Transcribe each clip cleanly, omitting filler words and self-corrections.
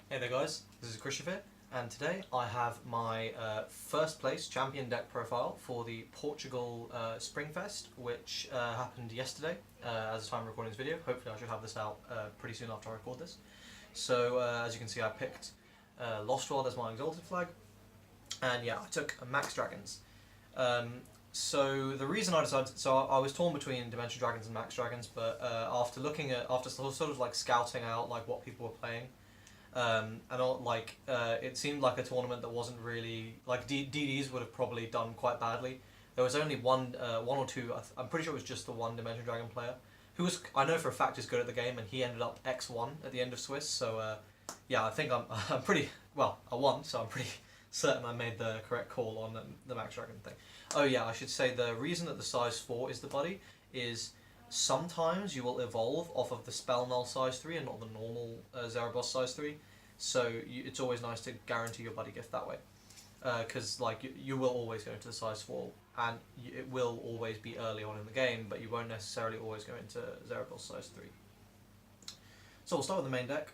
Hey there guys, this is Krishiv here, and today I have my first place champion deck profile for the Portugal Spring Fest, which happened yesterday as the time of recording this video. Hopefully I should have this out pretty soon after I record this. So as you can see, I picked Lost World as my Exalted flag, and yeah, I took Max Dragons. So the reason I decided, so I was torn between Dimension Dragons and Max Dragons, but after sort of like scouting out like what people were playing, and all, like it seemed like a tournament that wasn't really like DDs would have probably done quite badly. There was only one or two. I'm pretty sure it was just the one Dimension Dragon player who was, I know for a fact, is good at the game, and he ended up X1 at the end of Swiss. So yeah, I think I'm pretty well. I won, so I'm pretty certain I made the correct call on the Max Dragon thing. Oh yeah, I should say the reason that the size 4 is the buddy is sometimes you will evolve off of the spell null size 3 and not the normal Zeraboss size 3. So it's always nice to guarantee your buddy gift that way. Because like you will always go into the size 4 and it will always be early on in the game, but you won't necessarily always go into Zeraboss size 3. So we'll start with the main deck.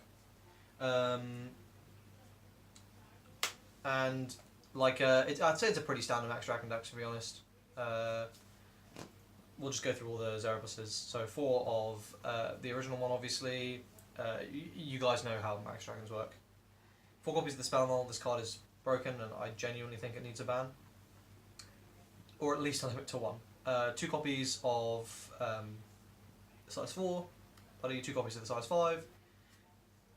And like I'd say it's a pretty standard Max Dragon deck, to be honest. We'll just go through all the Zerabosses. So 4 of the original one, obviously. You guys know how Max Dragons work. 4 copies of the spell null. This card is broken, and I genuinely think it needs a ban, or at least a limit to 1. 2 copies of the size 4, buddy. 2 copies of the size 5,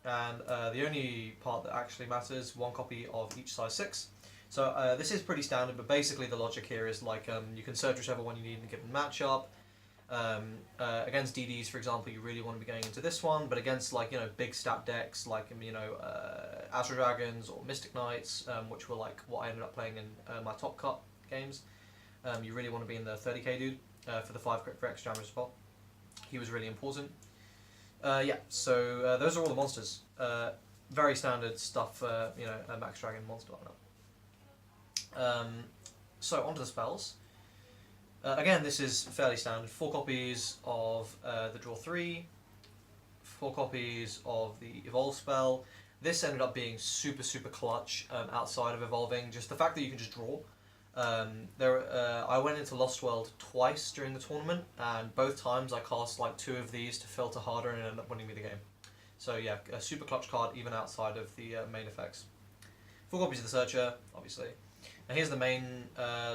and the only part that actually matters, 1 copy of each size 6. So this is pretty standard, but basically the logic here is like you can search whichever one you need in a given matchup. Against DDs, for example, you really want to be going into this one, but against like big stat decks like Astro Dragons or Mystic Knights, which were like what I ended up playing in my top cut games, you really want to be in the 30k dude for the 5 crit for extra damage as well. He was really important. Yeah, so those are all the monsters. Very standard stuff, a Max Dragon monster lineup. So onto the spells. Again, this is fairly standard. 4 copies of the Draw 3, 4 copies of the Evolve spell. This ended up being super clutch outside of evolving. Just the fact that you can just draw. I went into Lost World twice during the tournament, and both times I cast like 2 of these to filter harder and ended up winning me the game. So yeah, a super clutch card even outside of the main effects. 4 copies of the Searcher, obviously. Now here's the main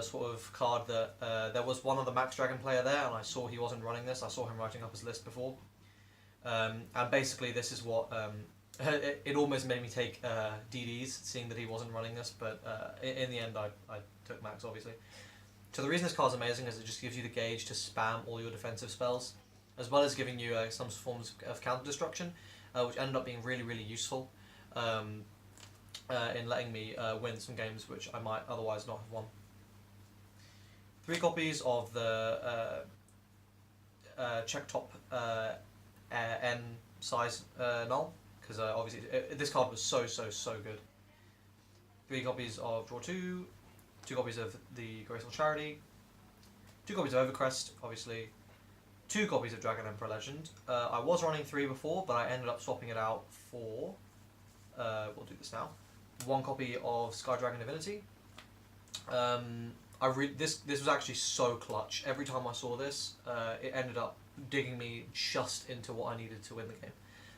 sort of card that there was one other Max Dragon player there, and I saw he wasn't running this. I saw him writing up his list before, and basically this is what it almost made me take DDs, seeing that he wasn't running this. But in the end, I took Max, obviously. So the reason this card's amazing is it just gives you the gauge to spam all your defensive spells, as well as giving you some forms of counter destruction, which ended up being really useful. In letting me win some games which I might otherwise not have won. 3 copies of the check top N size null, because obviously this card was so good. 3 copies of Draw 2, 2 copies of the Graceful Charity, 2 copies of Overcrest, obviously, 2 copies of Dragon Emperor Legend. I was running 3 before, but I ended up swapping it out for, we'll do this now, 1 copy of Sky Dragon Divinity. This was actually so clutch. Every time I saw this, it ended up digging me just into what I needed to win the game.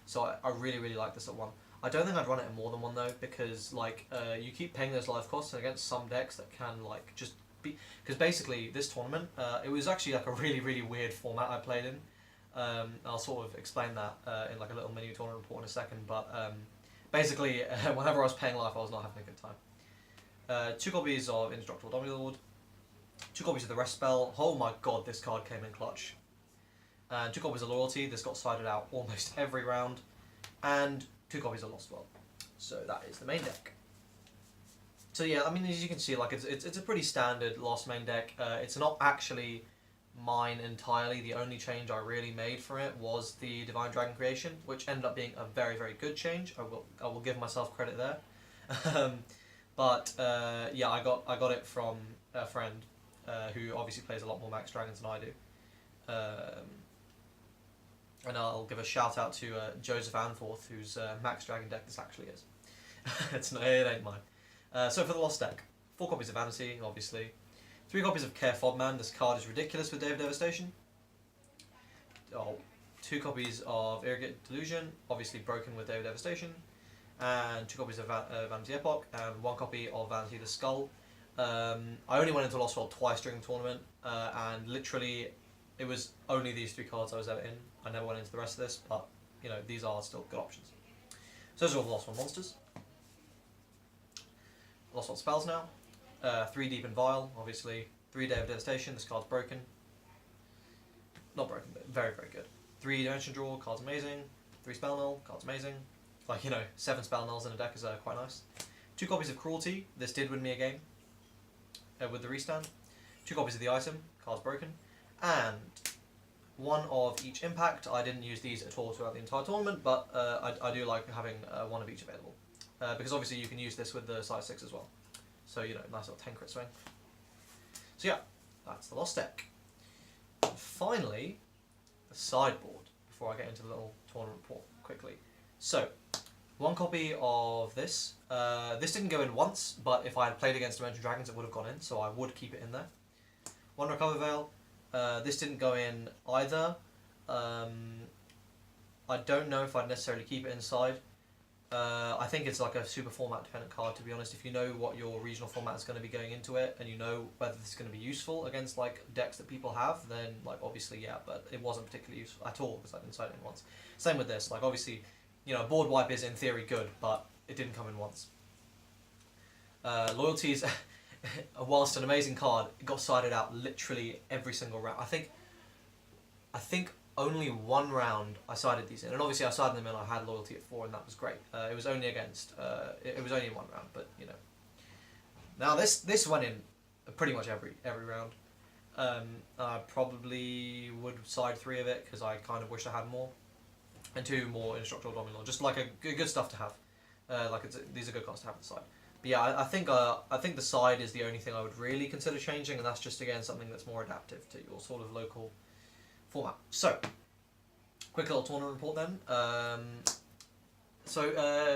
So I really like this at 1. I don't think I'd run it at more than 1 though, because like you keep paying those life costs, and against some decks that can like just be, because basically this tournament it was actually like a really weird format I played in. I'll sort of explain that in like a little mini tournament report in a second, but basically, whenever I was paying life, I was not having a good time. 2 copies of Indestructible Dominlord, 2 copies of the Rest spell. Oh my god, this card came in clutch. And 2 copies of Loyalty. This got sided out almost every round. And 2 copies of Lost World. So that is the main deck. So yeah, I mean, as you can see, like it's a pretty standard Lost main deck. It's not actually mine entirely. The only change I really made for it was the Divine Dragon creation, which ended up being a very good change. I will give myself credit there. But yeah, I got it from a friend who obviously plays a lot more Max Dragons than I do. And I'll give a shout out to Joseph Anforth, whose Max Dragon deck this actually is. It ain't mine. So for the Lost deck, 4 copies of Vanity, obviously. 3 copies of Care Fodman. This card is ridiculous with Day of Devastation. 2 copies of Irrigate Delusion, obviously broken with Day of Devastation. And 2 copies of Vanity Epoch, and 1 copy of Vanity the Skull. I only went into Lost World twice during the tournament, and literally it was only these 3 cards I was ever in. I never went into the rest of this, but you know, these are still good options. So those are all the Lost World monsters. Lost World spells now. 3 Deep and Vile, obviously. 3 Day of Devastation, this card's broken. Not broken, but very, very good. 3 Dimension Draw, card's amazing. 3 Spell Null, card's amazing. Like, you know, 7 Spell Nulls in a deck is quite nice. 2 copies of Cruelty, this did win me a game with the restand. 2 copies of the item, card's broken. And 1 of each Impact. I didn't use these at all throughout the entire tournament, but I do like having 1 of each available. Because obviously you can use this with the size 6 as well. So, you know, nice little 10 crit swing. So yeah, that's the Lost deck. And finally, the sideboard, before I get into the little tournament report quickly. So, 1 copy of this. This didn't go in once, but if I had played against Dimension Dragons it would have gone in, so I would keep it in there. 1 Recover Veil. This didn't go in either. I don't know if I'd necessarily keep it inside. I think it's like a super format dependent card, to be honest. If you know what your regional format is going to be going into it, and you know whether this is going to be useful against like decks that people have, then like obviously yeah, but it wasn't particularly useful at all because I didn't side it in once. Same with this, like obviously, you know, board wipe is in theory good, but it didn't come in once. Loyalties, whilst an amazing card, it got sided out literally every single round. I think only 1 round I sided these in, and obviously I sided them in. I had loyalty at 4, and that was great. It was only against. It was only in 1 round, but you know. Now this went in pretty much every round. I probably would side 3 of it because I kind of wish I had more, and 2 more Indestructible Dominor, just like a good stuff to have. These are good cards to have on the side. But yeah, I think the side is the only thing I would really consider changing, and that's just again something that's more adaptive to your sort of local format. So, quick little tournament report then.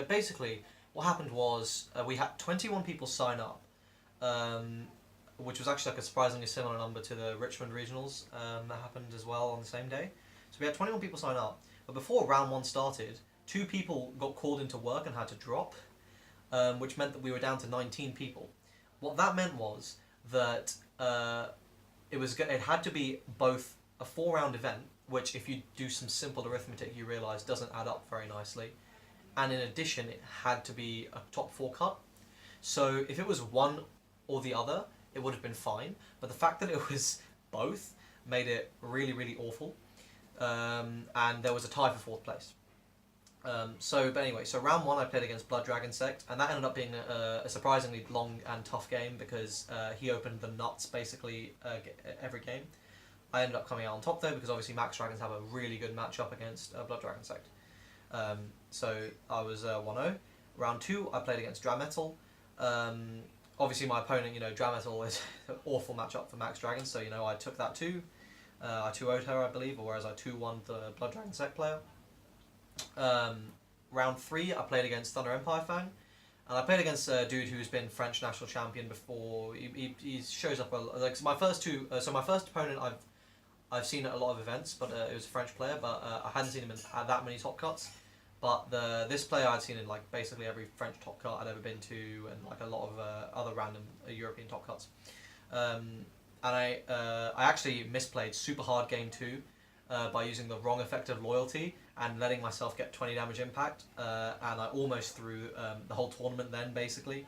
Basically, what happened was we had 21 people sign up, which was actually like a surprisingly similar number to the Richmond regionals that happened as well on the same day. So we had 21 people sign up, but before round 1 started, 2 people got called into work and had to drop, which meant that we were down to 19 people. What that meant was that it had to be both a 4-round event, which if you do some simple arithmetic you realise doesn't add up very nicely, and in addition it had to be a top 4 cut. So if it was one or the other it would have been fine, but the fact that it was both made it really, really awful, and there was a tie for 4th place. So round 1 I played against Blood Dragon Sect, and that ended up being a surprisingly long and tough game because he opened the nuts basically every game. I ended up coming out on top though because obviously Max Dragons have a really good matchup against Blood Dragon Sect. So I was 1-0. Round 2 I played against Drametal. Obviously my opponent, you know, Drametal is an awful matchup for Max Dragons, so you know I took that too. I 2-0'd her, I believe, or whereas I 2-1 the Blood Dragon Sect player. Round 3 I played against Thunder Empire Fang, and I played against a dude who's been French national champion before. He shows up like my first opponent I've seen at a lot of events, but it was a French player, but I hadn't seen him in that many top cuts. But this player I'd seen in like basically every French top cut I'd ever been to, and like a lot of other random European top cuts. And I actually misplayed super hard game 2 by using the wrong effect of loyalty and letting myself get 20 damage impact, and I almost threw the whole tournament then basically.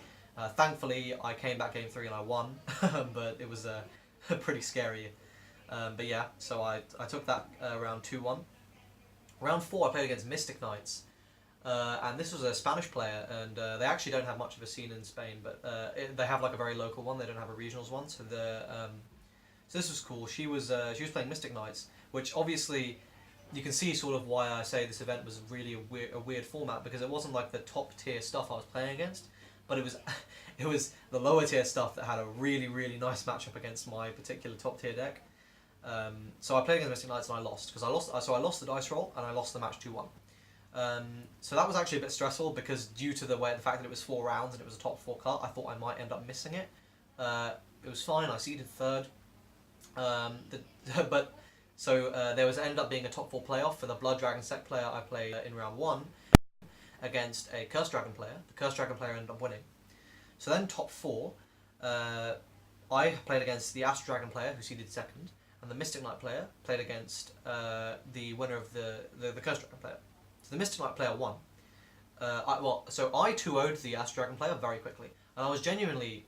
Thankfully I came back game 3 and I won, but it was pretty scary. But yeah, so I took that round 2-1. Round 4 I played against Mystic Knights, and this was a Spanish player, and they actually don't have much of a scene in Spain, but they have like a very local one. They don't have a regionals one, so so this was cool. She was playing Mystic Knights, which obviously you can see sort of why I say this event was really a weird format, because it wasn't like the top tier stuff I was playing against, but it was the lower tier stuff that had a really, really nice matchup against my particular top tier deck. So I played against Mystic Knights and I lost because I lost the dice roll and I lost the match 2-1. So that was actually a bit stressful because due to the fact that it was 4 rounds and it was a top 4 cut, I thought I might end up missing it. It was fine. I seeded third. There ended up being a top 4 playoff for the Blood Dragon Sect player I played in round 1 against a Curse Dragon player. The Curse Dragon player ended up winning. So then top 4, I played against the Astro Dragon player who seeded second, and the Mystic Knight player played against the winner of the Curse Dragon player. So the Mystic Knight player won. I 2-0'd the Astro Dragon player very quickly, and I was genuinely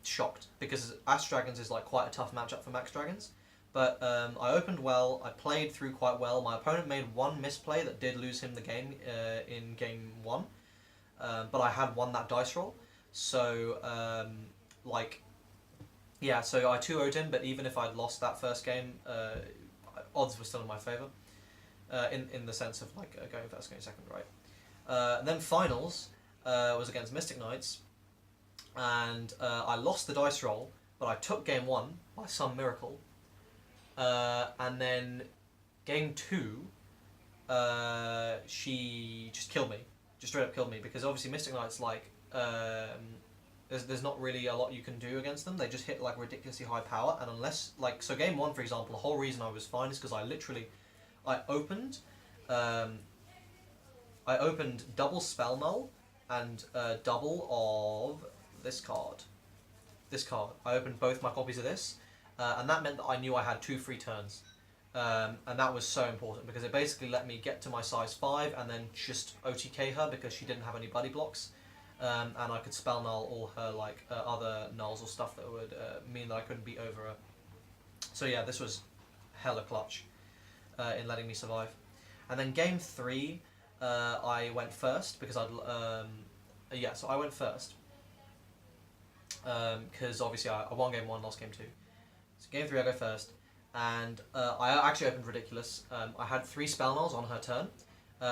shocked because Astro Dragons is like quite a tough matchup for Max Dragons. But I opened well, I played through quite well. My opponent made one misplay that did lose him the game in game 1, but I had won that dice roll. So so I 2-0'd him, but even if I'd lost that first game, odds were still in my favour, in the sense of like going first, going second, right? And then finals was against Mystic Knights, and I lost the dice roll, but I took game 1 by some miracle. And then game 2, she just killed me, just straight up killed me, because obviously Mystic Knights there's not really a lot you can do against them. They just hit like ridiculously high power, and unless so game 1 for example, the whole reason I was fine is because I opened double Spell Null and double of this card. I opened both my copies of this. And that meant that I knew I had 2 free turns, and that was so important because it basically let me get to my size 5 and then just OTK her because she didn't have any buddy blocks, and I could spell null all her other nulls or stuff that would mean that I couldn't beat over her. So yeah, this was hella clutch in letting me survive. And then game 3, I went first because so I went first because obviously I won game 1, lost game 2. So game 3 I go first, and I actually opened ridiculous. I had 3 spell nulls on her turn,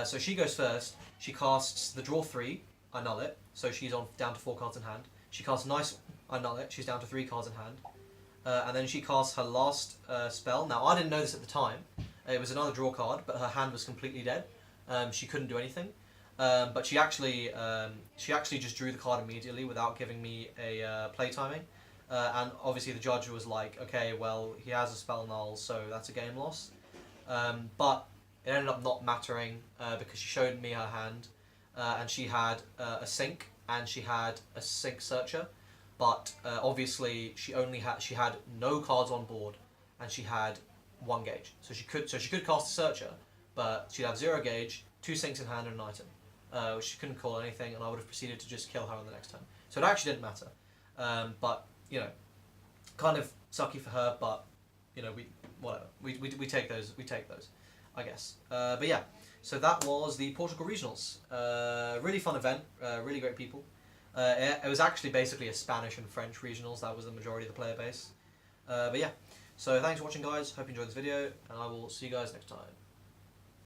so she goes first. She casts the draw 3, I null it, so she's down to 4 cards in hand. She casts nice, I null it, she's down to 3 cards in hand, and then she casts her last spell. Now I didn't know this at the time. It was another draw card, but her hand was completely dead. She couldn't do anything, but she actually just drew the card immediately without giving me a play timing. And obviously the judge was like, okay, well, he has a spell null, so that's a game loss. But it ended up not mattering because she showed me her hand, and she had a sink and she had a sink searcher, but obviously she had no cards on board, and she had 1 gauge. So she could cast a searcher, but she'd have 0 gauge, 2 sinks in hand and an item, which she couldn't call anything, and I would have proceeded to just kill her on the next turn. So it actually didn't matter. But you know, kind of sucky for her, but you know, we take those, I guess. But yeah, so that was the Portugal Regionals. Really fun event, really great people. It was actually basically a Spanish and French regionals. That was the majority of the player base. But yeah, so thanks for watching, guys. Hope you enjoyed this video, and I will see you guys next time.